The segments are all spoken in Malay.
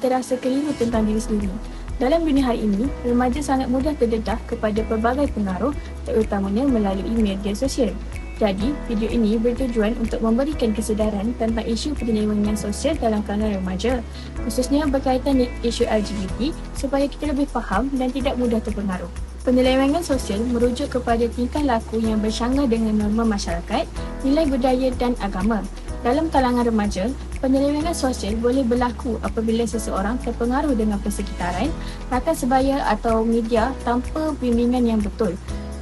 terasa keliru tentang diri sendiri. Dalam dunia hari ini, remaja sangat mudah terdedah kepada pelbagai pengaruh, terutamanya melalui media sosial. Jadi, video ini bertujuan untuk memberikan kesedaran tentang isu penyelewengan sosial dalam kalangan remaja, khususnya berkaitan dengan isu LGBT supaya kita lebih faham dan tidak mudah terpengaruh. Penyelewengan sosial merujuk kepada tingkah laku yang bersanggah dengan norma masyarakat, nilai budaya dan agama. Dalam kalangan remaja, penyelewengan sosial boleh berlaku apabila seseorang terpengaruh dengan persekitaran, rakan sebaya atau media tanpa bimbingan yang betul.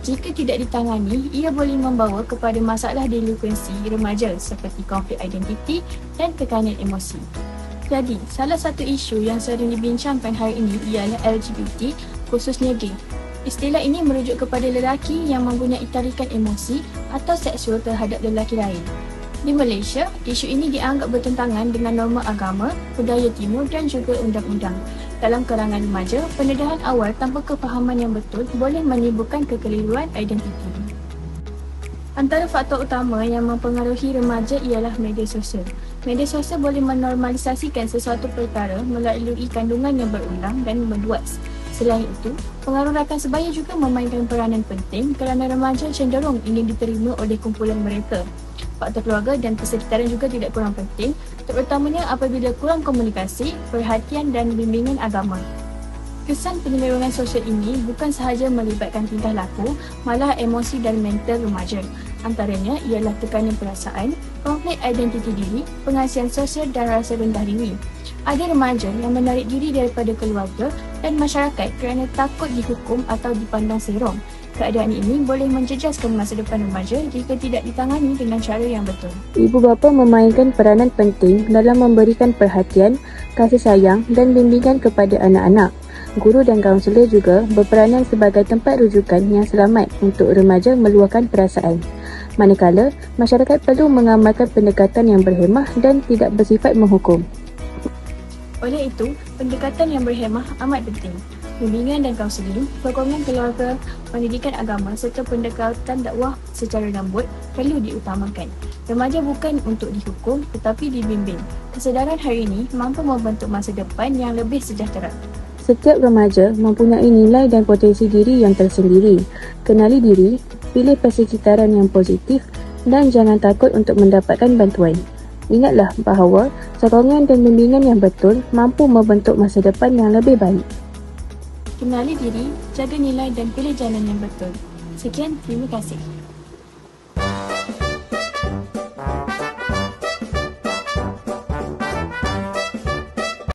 Jika tidak ditangani, ia boleh membawa kepada masalah delinkuensi remaja seperti konflik identiti dan tekanan emosi. Jadi, salah satu isu yang sering dibincangkan hari ini ialah LGBT, khususnya gay. Istilah ini merujuk kepada lelaki yang mempunyai tarikan emosi atau seksual terhadap lelaki lain. Di Malaysia, isu ini dianggap bertentangan dengan norma agama, budaya timur dan juga undang-undang. Dalam kalangan remaja, pendedahan awal tanpa kefahaman yang betul boleh menimbulkan kekeliruan identiti. Antara faktor utama yang mempengaruhi remaja ialah media sosial. Media sosial boleh menormalisasikan sesuatu perkara melalui kandungan yang berulang dan meluas. Selain itu, pengaruh rakan sebaya juga memainkan peranan penting kerana remaja cenderung ingin diterima oleh kumpulan mereka. Faktor keluarga dan persekitaran juga tidak kurang penting, terutamanya apabila kurang komunikasi, perhatian dan bimbingan agama. Kesan penyelewengan sosial ini bukan sahaja melibatkan tingkah laku, malah emosi dan mental remaja. Antaranya ialah tekanan perasaan, konflik identiti diri, pengasihan sosial dan rasa rendah diri. Ada remaja yang menarik diri daripada keluarga dan masyarakat kerana takut dihukum atau dipandang serong. Keadaan ini boleh menjejaskan masa depan remaja jika tidak ditangani dengan cara yang betul. Ibu bapa memainkan peranan penting dalam memberikan perhatian, kasih sayang dan bimbingan kepada anak-anak. Guru dan kaunselor juga berperanan sebagai tempat rujukan yang selamat untuk remaja meluahkan perasaan. Manakala, masyarakat perlu mengamalkan pendekatan yang berhemah dan tidak bersifat menghukum. Oleh itu, pendekatan yang berhemah amat penting. Bimbingan dan kaunseling, sokongan keluarga, pendidikan agama serta pendekatan dakwah secara lembut perlu diutamakan. Remaja bukan untuk dihukum tetapi dibimbing. Kesedaran hari ini mampu membentuk masa depan yang lebih sejahtera. Setiap remaja mempunyai nilai dan potensi diri yang tersendiri. Kenali diri, pilih persekitaran yang positif dan jangan takut untuk mendapatkan bantuan. Ingatlah bahawa sokongan dan bimbingan yang betul mampu membentuk masa depan yang lebih baik. Kenali diri, jaga nilai dan pilih jalan yang betul. Sekian, terima kasih.